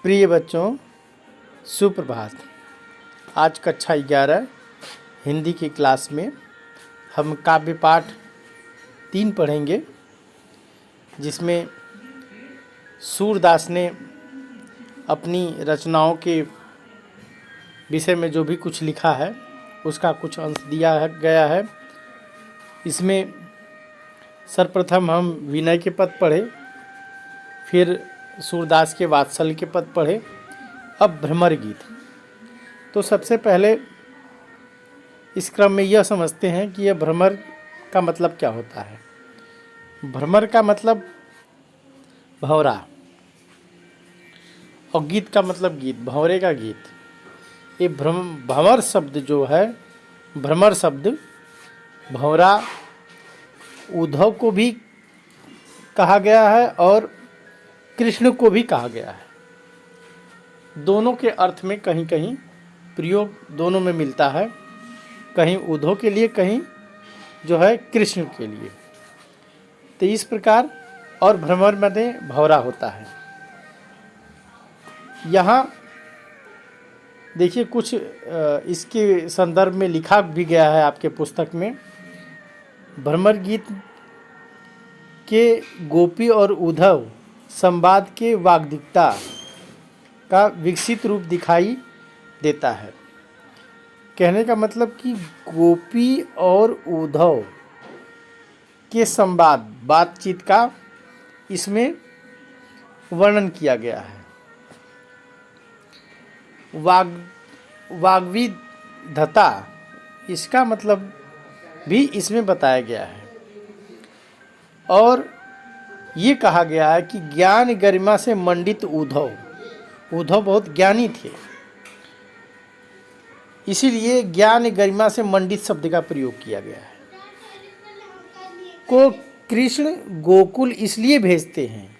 प्रिय बच्चों, सुप्रभात। आज कक्षा 11 हिंदी की क्लास में हम काव्य पाठ 3 पढ़ेंगे, जिसमें सूरदास ने अपनी रचनाओं के विषय में जो भी कुछ लिखा है उसका कुछ अंश दिया गया है। इसमें सर्वप्रथम हम विनय के पद पढ़े, फिर सूरदास के वात्सल्य के पद पढ़े, अब भ्रमर गीत। तो सबसे पहले इस क्रम में यह समझते हैं कि यह भ्रमर का मतलब क्या होता है। भ्रमर का मतलब भंवरा और गीत का मतलब गीत, भंवरे का गीत। ये भंवर शब्द जो है, भ्रमर शब्द भंवरा उद्धव को भी कहा गया है और कृष्ण को भी कहा गया है। दोनों के अर्थ में कहीं कहीं प्रयोग दोनों में मिलता है, कहीं उद्धव के लिए, कहीं जो है कृष्ण के लिए। तो इस प्रकार और भ्रमर में भंवरा होता है। यहाँ देखिए कुछ इसके संदर्भ में लिखा भी गया है आपके पुस्तक में। भ्रमर गीत के गोपी और उद्धव संवाद के वाग्दिकता का विकसित रूप दिखाई देता है। कहने का मतलब कि गोपी और उद्धव के संवाद, बातचीत का इसमें वर्णन किया गया है। वाग्विधता, इसका मतलब भी इसमें बताया गया है। और ये कहा गया है कि ज्ञान गरिमा से मंडित उद्धव बहुत ज्ञानी थे, इसीलिए ज्ञान गरिमा से मंडित शब्द का प्रयोग किया गया है। को कृष्ण गोकुल इसलिए भेजते हैं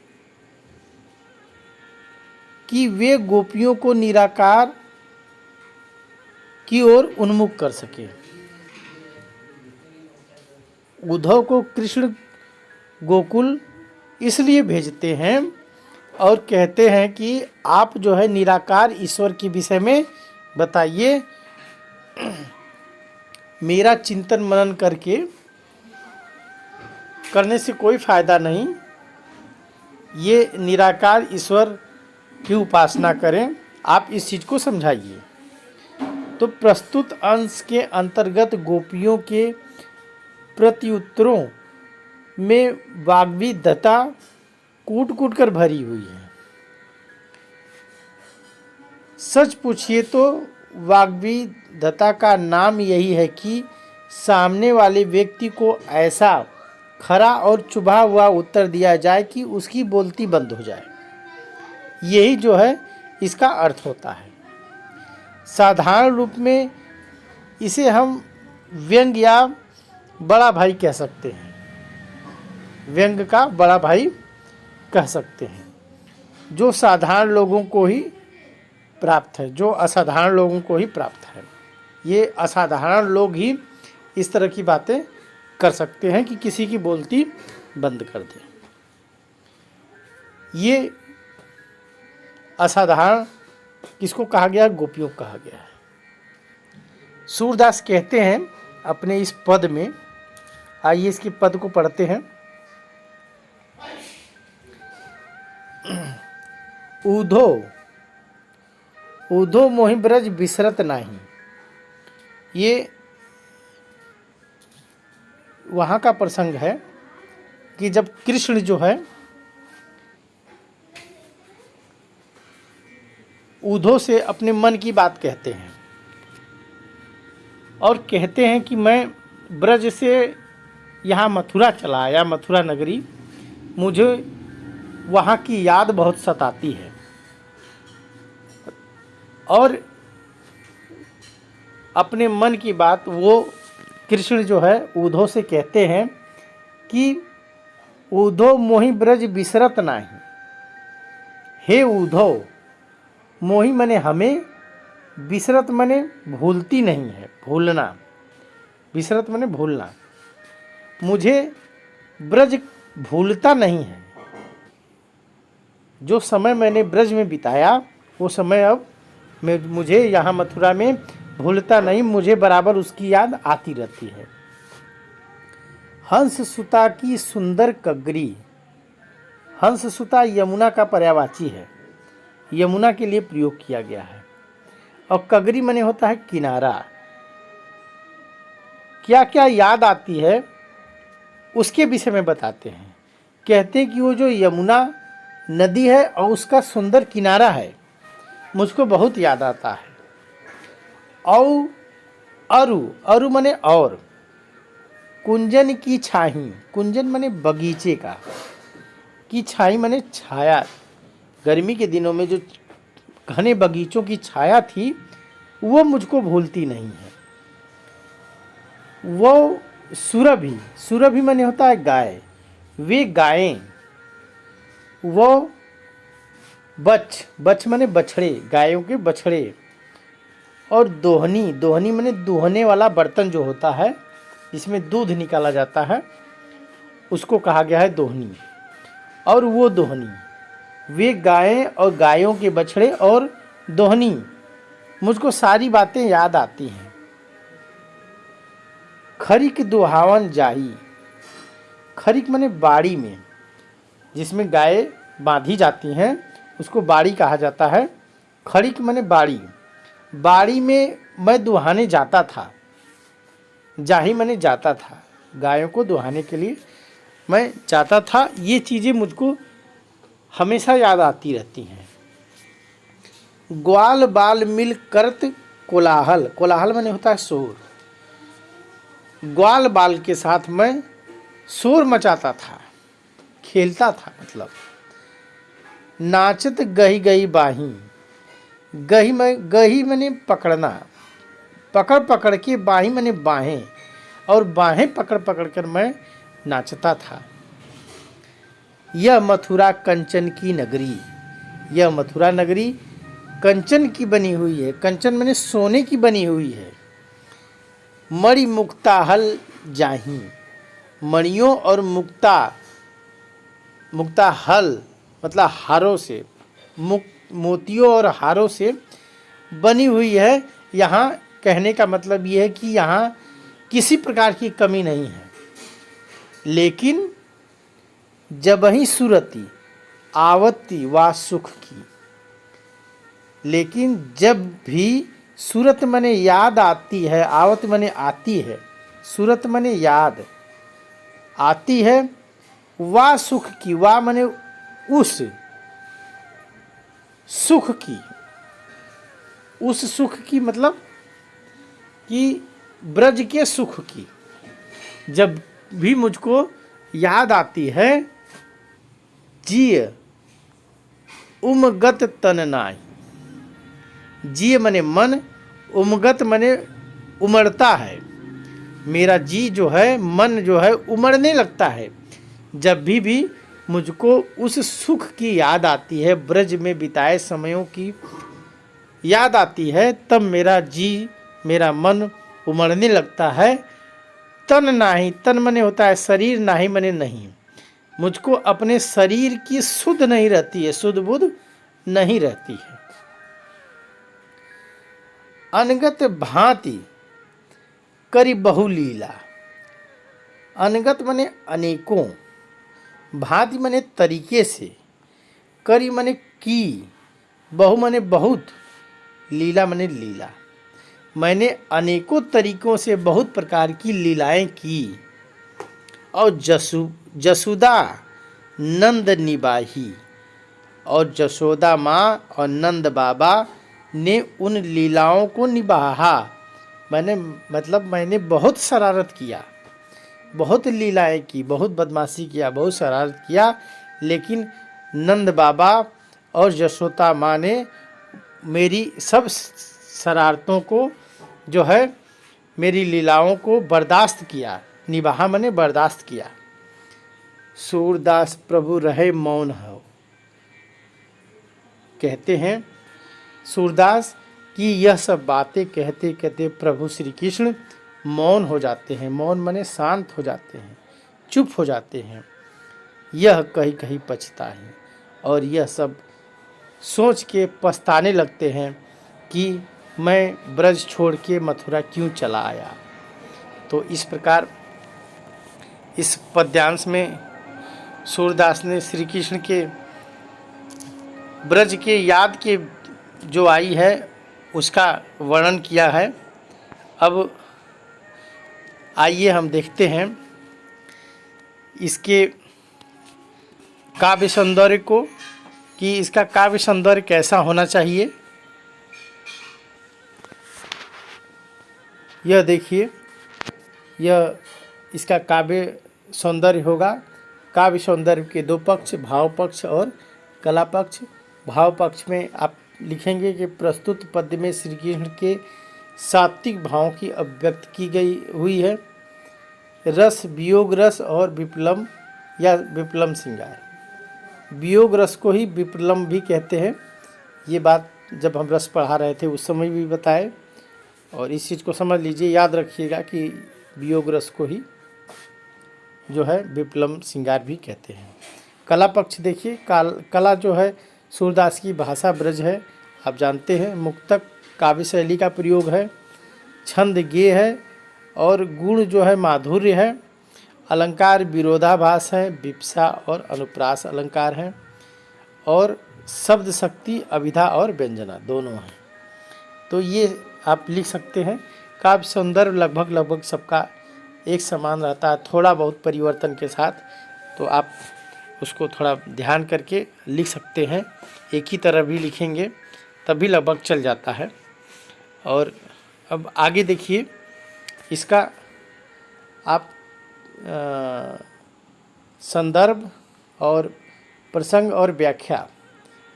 कि वे गोपियों को निराकार की ओर उन्मुख कर सके। उद्धव को कृष्ण गोकुल इसलिए भेजते हैं और कहते हैं कि आप जो है निराकार ईश्वर के विषय में बताइए। मेरा चिंतन मनन करने से कोई फायदा नहीं, ये निराकार ईश्वर की उपासना करें, आप इस चीज़ को समझाइए। तो प्रस्तुत अंश के अंतर्गत गोपियों के प्रत्युत्तरों में वाग्विधता कूट कूट कर भरी हुई है। सच पूछिए तो वाग्विधता का नाम यही है कि सामने वाले व्यक्ति को ऐसा खरा और चुभा हुआ उत्तर दिया जाए कि उसकी बोलती बंद हो जाए। यही जो है इसका अर्थ होता है। साधारण रूप में इसे हम व्यंग या बड़ा भाई कह सकते हैं। व्यंग का बड़ा भाई कह सकते हैं, जो साधारण लोगों को ही प्राप्त है, जो असाधारण लोगों को ही प्राप्त है। ये असाधारण लोग ही इस तरह की बातें कर सकते हैं कि किसी की बोलती बंद कर दें। ये असाधारण किसको कहा गया? गोपियों को कहा गया है। सूरदास कहते हैं अपने इस पद में, आइए इसके पद को पढ़ते हैं। ऊधो मोहि ब्रज बिसरत नाही। ये वहाँ का प्रसंग है कि जब कृष्ण जो है उद्धव से अपने मन की बात कहते हैं और कहते हैं कि मैं ब्रज से यहाँ मथुरा चला आया, मथुरा नगरी, मुझे वहाँ की याद बहुत सताती है। और अपने मन की बात वो कृष्ण जो है उद्धव से कहते हैं कि उद्धव मोहि ब्रज बिसरत नाही। हे उद्धव, मोहि मने हमें, बिसरत मने भूलती नहीं है, भूलना। बिसरत मने भूलना। मुझे ब्रज भूलता नहीं है। जो समय मैंने ब्रज में बिताया वो समय अब मुझे यहाँ मथुरा में भूलता नहीं, मुझे बराबर उसकी याद आती रहती है। हंस सुता की सुंदर कगरी। हंस सुता यमुना का पर्यायवाची है, यमुना के लिए प्रयोग किया गया है। और कगरी माने होता है किनारा। क्या क्या याद आती है उसके विषय में बताते हैं। कहते हैं कि वो जो यमुना नदी है और उसका सुंदर किनारा है, मुझको बहुत याद आता है। और अरु, अरु माने और, कुंजन की छाही, कुंजन माने बगीचे का, की छाई माने छाया। गर्मी के दिनों में जो घने बगीचों की छाया थी वो मुझको भूलती नहीं है। वो सुरभि, सुरभि माने होता है गाय, वे गायें। वो बछ, बछ माने बछड़े, गायों के बछड़े। और दोहनी, दोहनी माने दूहने वाला बर्तन जो होता है जिसमें दूध निकाला जाता है, उसको कहा गया है दोहनी। और वो दोहनी, वे गायें और गायों के बछड़े और दोहनी, मुझको सारी बातें याद आती हैं। खरिक दुहावन जाही, खरिक माने बाड़ी में, जिसमें गाय बांधी जाती हैं उसको बाड़ी कहा जाता है। खरिक माने बाड़ी, बाड़ी में मैं दुहाने जाता था। जाही माने जाता था, गायों को दुहाने के लिए मैं जाता था। ये चीज़ें मुझको हमेशा याद आती रहती हैं। ग्वाल बाल मिल करत कोलाहल, कोलाहल माने होता है शोर। ग्वाल बाल के साथ मैं शोर मचाता था, खेलता था। मतलब नाचत गही गही बाही, गही में, गही माने पकड़ना, पकड़ पकड़ के, बाही माने बाहें, और बाहें पकड़ पकड़ कर मैं नाचता था। यह मथुरा कंचन की नगरी, यह मथुरा नगरी कंचन की बनी हुई है। कंचन माने सोने की बनी हुई है। मणि मुक्ता हल जाही, मणियों और मुक्ता, मुक्ता हल मतलब हारों से, मोतियों और हारों से बनी हुई है। यहाँ कहने का मतलब ये है कि यहाँ किसी प्रकार की कमी नहीं है। लेकिन जब ही सुरती आवती वा सुख की, लेकिन जब भी सूरत मने याद आती है, आवत मने आती है, सूरत मने याद आती है, वा सुख की, वा मने उस सुख की, उस सुख की मतलब कि ब्रज के सुख की जब भी मुझको याद आती है, जिय उमगत तन नाई, जी मने मन, उमगत मने उमड़ता है। मेरा जी जो है, मन जो है उमड़ने लगता है। जब भी मुझको उस सुख की याद आती है, ब्रज में बिताए समयों की याद आती है, तब मेरा जी, मेरा मन उमड़ने लगता है। तन नाही, तन मने होता है शरीर, नाही मने नहीं। मुझको अपने शरीर की सुध नहीं रहती है, सुध बुध नहीं रहती है। अनगत भांति करी बहु लीला, अनगत मने अनेकों, भांति मने तरीके से, करी मने की, बहु मने बहुत, लीला मने लीला। मैंने अनेकों तरीकों से बहुत प्रकार की लीलाएं की। और जसुदा नंद निबाही, और जसोदा माँ और नंद बाबा ने उन लीलाओं को निभाहा। मैंने बहुत शरारत किया, बहुत लीलाएं की, बहुत बदमाशी किया, बहुत शरारत किया, लेकिन नंद बाबा और जसोदा माँ ने मेरी सब शरारतों को जो है, मेरी लीलाओं को बर्दाश्त किया। निभाहा मैंने बर्दाश्त किया। सूरदास प्रभु रहे मौन हो, कहते हैं सूरदास कि यह सब बातें कहते कहते प्रभु श्री कृष्ण मौन हो जाते हैं। मौन माने शांत हो जाते हैं, चुप हो जाते हैं। यह कहीं कहीं पछता है, और यह सब सोच के पछताने लगते हैं कि मैं ब्रज छोड़ के मथुरा क्यों चला आया। तो इस प्रकार इस पद्यांश में सूरदास ने श्री कृष्ण के ब्रज के याद के जो आई है उसका वर्णन किया है। अब आइए हम देखते हैं इसके काव्य सौंदर्य को, कि इसका काव्य सौंदर्य कैसा होना चाहिए। यह देखिए, यह इसका काव्य सौंदर्य होगा। काव्य सौंदर्य के दो पक्ष, भाव पक्ष और कला पक्ष। भाव पक्ष में आप लिखेंगे कि प्रस्तुत पद्य में श्री कृष्ण के सात्विक भावों की अभिव्यक्ति की गई हुई है। रस वियोग रस और विप्लम या विप्लम श्रृंगार। वियोग रस को ही विप्लम भी कहते हैं। ये बात जब हम रस पढ़ा रहे थे उस समय भी बताए, और इस चीज़ को समझ लीजिए, याद रखिएगा कि वियोग रस को ही जो है विप्लम श्रृंगार भी कहते हैं। कला पक्ष देखिए, कला जो है सूरदास की भाषा ब्रज है, आप जानते हैं। मुक्तक काव्य शैली का प्रयोग है, छंद गेय है और गुण जो है माधुर्य है। अलंकार विरोधाभास है, विप्सा और अनुप्रास अलंकार हैं, और शब्द शक्ति अभिधा और व्यंजना दोनों हैं। तो ये आप लिख सकते हैं। काव्य सौंदर्य लगभग सबका एक समान रहता है, थोड़ा बहुत परिवर्तन के साथ, तो आप उसको थोड़ा ध्यान करके लिख सकते हैं। एक ही तरह भी लिखेंगे तभी लगभग चल जाता है। और अब आगे देखिए, इसका आप संदर्भ और प्रसंग और व्याख्या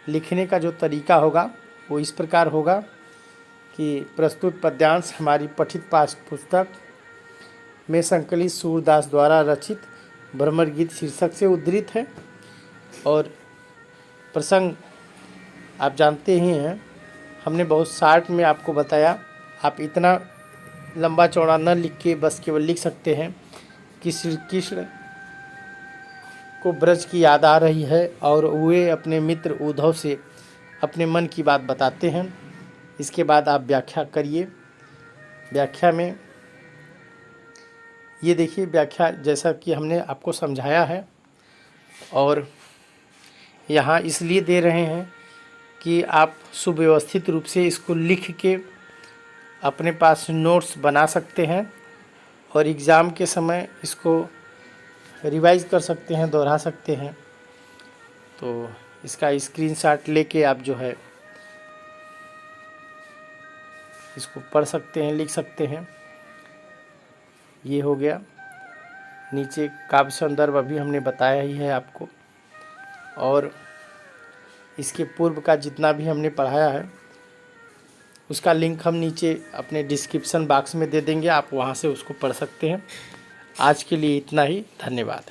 लिखने का जो तरीका होगा वो इस प्रकार होगा कि प्रस्तुत पद्यांश हमारी पठित पाठ्य पुस्तक में संकलित सूरदास द्वारा रचित भ्रमर गीत शीर्षक से उद्धृत है। और प्रसंग आप जानते ही हैं, हमने बहुत शार्ट में आपको बताया। आप इतना लंबा चौड़ा न लिख के बस केवल लिख सकते हैं कि श्री कृष्ण को ब्रज की याद आ रही है और वे अपने मित्र उद्धव से अपने मन की बात बताते हैं। इसके बाद आप व्याख्या करिए। व्याख्या में ये देखिए, व्याख्या जैसा कि हमने आपको समझाया है, और यहाँ इसलिए दे रहे हैं कि आप सुव्यवस्थित रूप से इसको लिख के अपने पास नोट्स बना सकते हैं और एग्ज़ाम के समय इसको रिवाइज कर सकते हैं, दोहरा सकते हैं। तो इसका स्क्रीनशॉट लेके आप जो है इसको पढ़ सकते हैं, लिख सकते हैं। ये हो गया। नीचे काव्य संदर्भ अभी हमने बताया ही है आपको, और इसके पूर्व का जितना भी हमने पढ़ाया है उसका लिंक हम नीचे अपने डिस्क्रिप्शन बॉक्स में दे देंगे, आप वहाँ से उसको पढ़ सकते हैं। आज के लिए इतना ही, धन्यवाद।